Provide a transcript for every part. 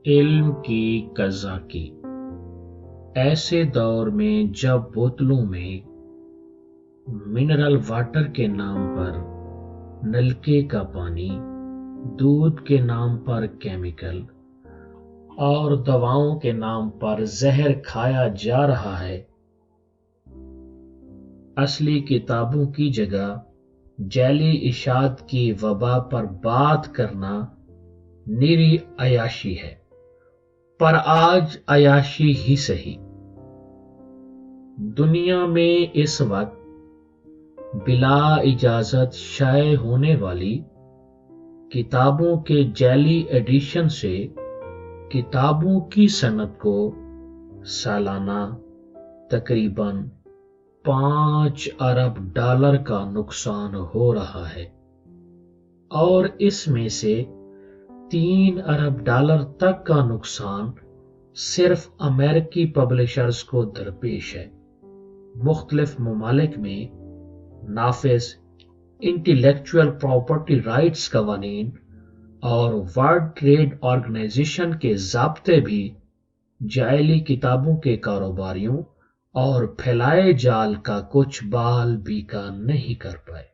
علم کی قزا کی۔ ایسے دور میں جب بوتلوں میں منرل واٹر کے نام پر نلکے کا پانی، دودھ کے نام پر کیمیکل اور دواؤں کے نام پر زہر کھایا جا رہا ہے، اصلی کتابوں کی جگہ جعلی اشاعت کی وبا پر بات کرنا نیری عیاشی ہے۔ پر آج عیاشی ہی سہی، دنیا میں اس وقت بلا اجازت شائع ہونے والی کتابوں کے جعلی ایڈیشن سے کتابوں کی صنعت کو سالانہ تقریباً 5 ارب ڈالر کا نقصان ہو رہا ہے، اور اس میں سے 3 ارب ڈالر تک کا نقصان صرف امریکی پبلشرز کو درپیش ہے۔ مختلف ممالک میں نافذ انٹیلیکچوئل پراپرٹی رائٹس قوانین اور ورلڈ ٹریڈ آرگنائزیشن کے ضابطے بھی جعلی کتابوں کے کاروباریوں اور پھیلائے جال کا کچھ بال بیکا نہیں کر پائے۔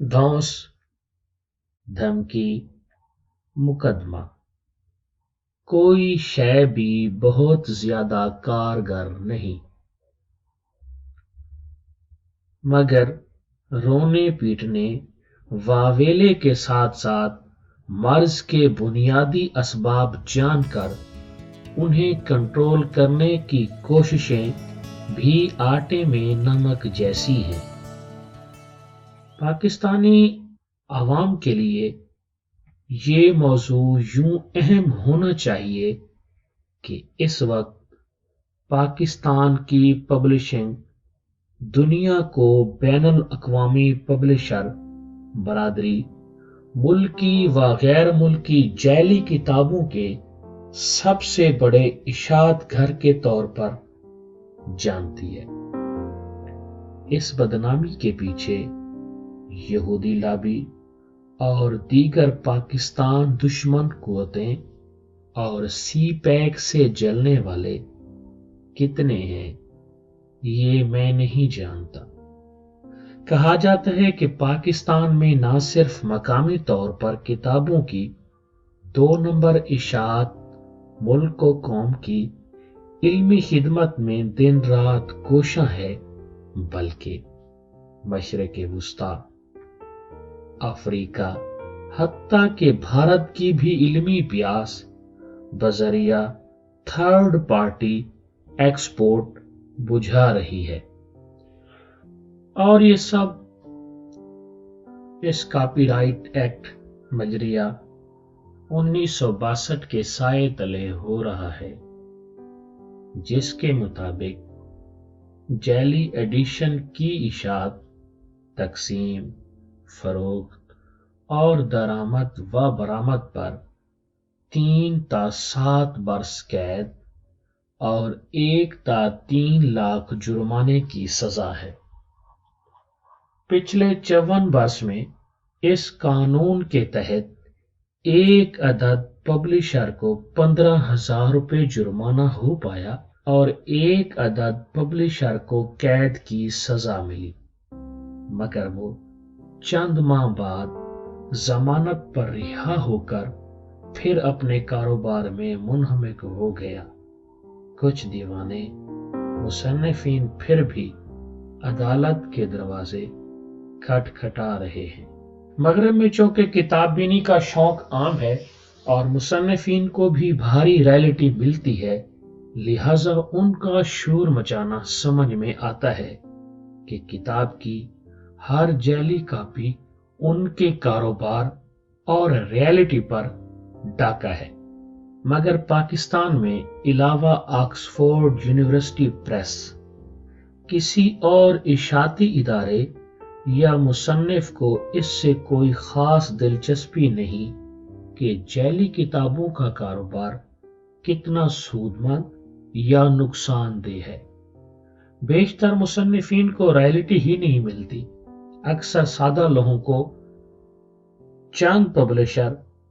دھونس، دھمکی، مقدمہ، کوئی شے بھی بہت زیادہ کارگر نہیں، مگر رونے پیٹنے واویلے کے ساتھ ساتھ مرض کے بنیادی اسباب جان کر انہیں کنٹرول کرنے کی کوششیں بھی آٹے میں نمک جیسی ہیں۔ پاکستانی عوام کے لیے یہ موضوع یوں اہم ہونا چاہیے کہ اس وقت پاکستان کی پبلشنگ دنیا کو بین الاقوامی پبلشر برادری ملکی و غیر ملکی جعلی کتابوں کے سب سے بڑے اشاعت گھر کے طور پر جانتی ہے۔ اس بدنامی کے پیچھے یہودی لابی اور دیگر پاکستان دشمن قوتیں اور سی پیک سے جلنے والے کتنے ہیں یہ میں نہیں جانتا۔ کہا جاتا ہے کہ پاکستان میں نہ صرف مقامی طور پر کتابوں کی 2 نمبر اشاعت ملک و قوم کی علمی خدمت میں دن رات کوشاں ہے، بلکہ مشرق وسطی، افریقہ، حتیٰ کہ بھارت کی بھی علمی پیاس بذریعہ تھرڈ پارٹی ایکسپورٹ بجھا رہی ہے، اور یہ سب اس کاپی رائٹ ایکٹ مجریہ 1962 کے سائے تلے ہو رہا ہے، جس کے مطابق جعلی ایڈیشن کی اشاعت، تقسیم، فروخت اور درآمد و برآمد پر 3 تا 7 برس قید اور 1 تا 3 لاکھ جرمانے کی سزا ہے۔ پچھلے 54 برس میں اس قانون کے تحت ایک عدد پبلشر کو 15,000 روپے جرمانہ ہو پایا اور ایک عدد پبلشر کو قید کی سزا ملی، مگر وہ چند ماہ بعد ضمانت پر رہا ہو کر پھر اپنے کاروبار میں منہمک ہو گیا۔ کچھ دیوانے مصنفین پھر بھی عدالت کے دروازے کھٹکھٹا رہے ہیں۔ مغرب میں چونکہ کتاب بینی کا شوق عام ہے اور مصنفین کو بھی بھاری رائلٹی ملتی ہے، لہذا ان کا شور مچانا سمجھ میں آتا ہے کہ کتاب کی ہر جعلی کاپی ان کے کاروبار اور ریالٹی پر ڈاکہ ہے۔ مگر پاکستان میں علاوہ آکسفورڈ یونیورسٹی پریس کسی اور اشاعتی ادارے یا مصنف کو اس سے کوئی خاص دلچسپی نہیں کہ جعلی کتابوں کا کاروبار کتنا سودمند یا نقصان دہ ہے۔ بیشتر مصنفین کو رائلٹی ہی نہیں ملتی۔ اکثر سادہ لوگوں کو چند پبلشر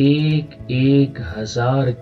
1,000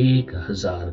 1,000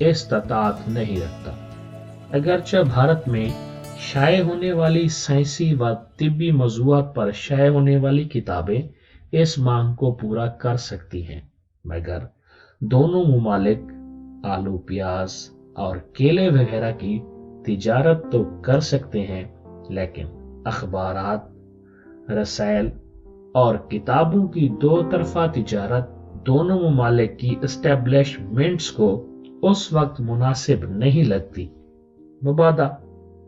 استطاعت نہیں رکھتا۔ اگرچہ بھارت میں شائع ہونے والی سائنسی و طبی موضوعات پر شائع ہونے والی کتابیں اس مانگ کو پورا کر سکتی ہیں، مگر دونوں ممالک آلو، پیاز اور کیلے وغیرہ کی تجارت تو کر سکتے ہیں، لیکن اخبارات، رسائل اور کتابوں کی دو طرفہ تجارت دونوں ممالک کی اسٹیبلشمنٹس کو اس وقت مناسب نہیں لگتی۔ مبادہ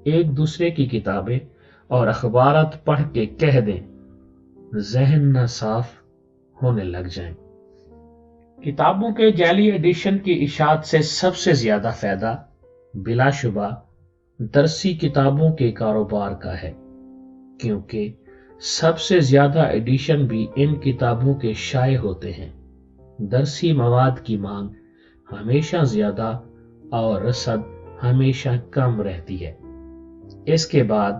ایک دوسرے کی کتابیں اور اخبارات پڑھ کے کہہ دیں، ذہن نہ صاف ہونے لگ جائیں۔ کتابوں کے جعلی ایڈیشن کی اشاعت سے سب سے زیادہ فائدہ بلا شبہ درسی کتابوں کے کاروبار کا ہے، کیونکہ سب سے زیادہ ایڈیشن بھی ان کتابوں کے شائع ہوتے ہیں۔ درسی مواد کی مانگ ہمیشہ زیادہ اور رسد ہمیشہ کم رہتی ہے۔ اس کے بعد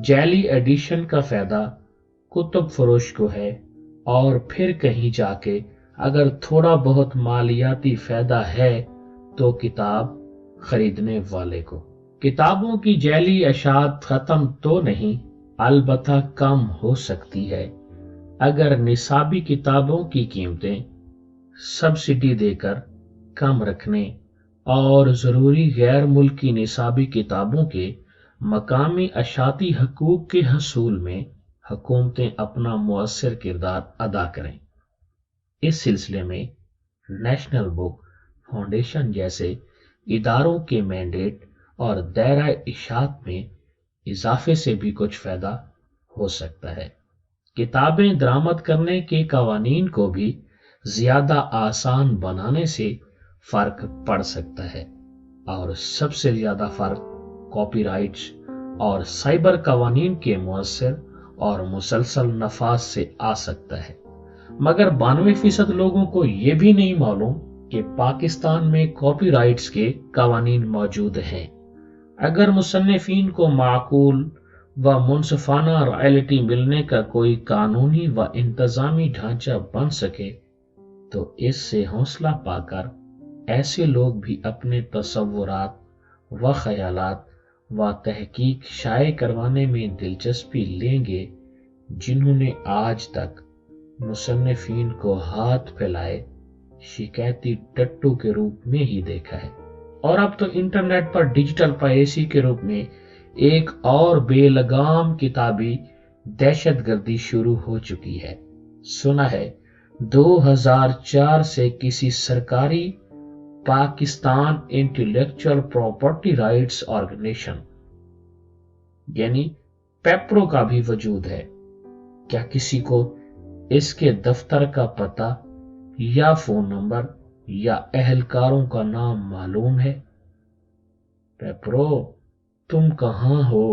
جعلی ایڈیشن کا فائدہ کتب فروش کو ہے، اور پھر کہیں جا کے اگر تھوڑا بہت مالیاتی فائدہ ہے تو کتاب خریدنے والے کو۔ کتابوں کی جعلی اشاعت ختم تو نہیں، البتہ کم ہو سکتی ہے اگر نصابی کتابوں کی قیمتیں سبسڈی دے کر کم رکھنے اور ضروری غیر ملکی نصابی کتابوں کے مقامی اشاعتی حقوق کے حصول میں حکومتیں اپنا مؤثر کردار ادا کریں۔ اس سلسلے میں نیشنل بک فاؤنڈیشن جیسے اداروں کے مینڈیٹ اور دائرہ اشاعت میں اضافے سے بھی کچھ فائدہ ہو سکتا ہے۔ کتابیں درآمد کرنے کے قوانین کو بھی زیادہ آسان بنانے سے فرق پڑ سکتا ہے، اور سب سے زیادہ فرق کاپی رائٹس اور سائبر قوانین کے مؤثر اور مسلسل نفاذ سے آ سکتا ہے۔ مگر 92% لوگوں کو یہ بھی نہیں معلوم کہ پاکستان میں کاپی رائٹس کے قوانین موجود ہیں۔ اگر مصنفین کو معقول و منصفانہ رائلٹی ملنے کا کوئی قانونی و انتظامی ڈھانچہ بن سکے تو اس سے حوصلہ پا کر ایسے لوگ بھی اپنے تصورات و خیالات و تحقیق شائع کروانے میں دلچسپی لیں گے، جنہوں نے آج تک مصنفین کو ہاتھ پھیلائے شکایتی ٹٹو کے روپ میں ہی دیکھا ہے۔ اور اب تو انٹرنیٹ پر ڈیجیٹل پائریسی کے روپ میں ایک اور بے لگام کتابی دہشت گردی شروع ہو چکی ہے۔ سنا ہے 2004 سے کسی سرکاری Pakistan intellectual property rights organization یعنی پیپرو کا بھی وجود ہے۔ کیا کسی کو اس کے دفتر کا پتہ یا فون نمبر یا اہلکاروں کا نام معلوم ہے؟ پیپرو، تم کہاں ہو؟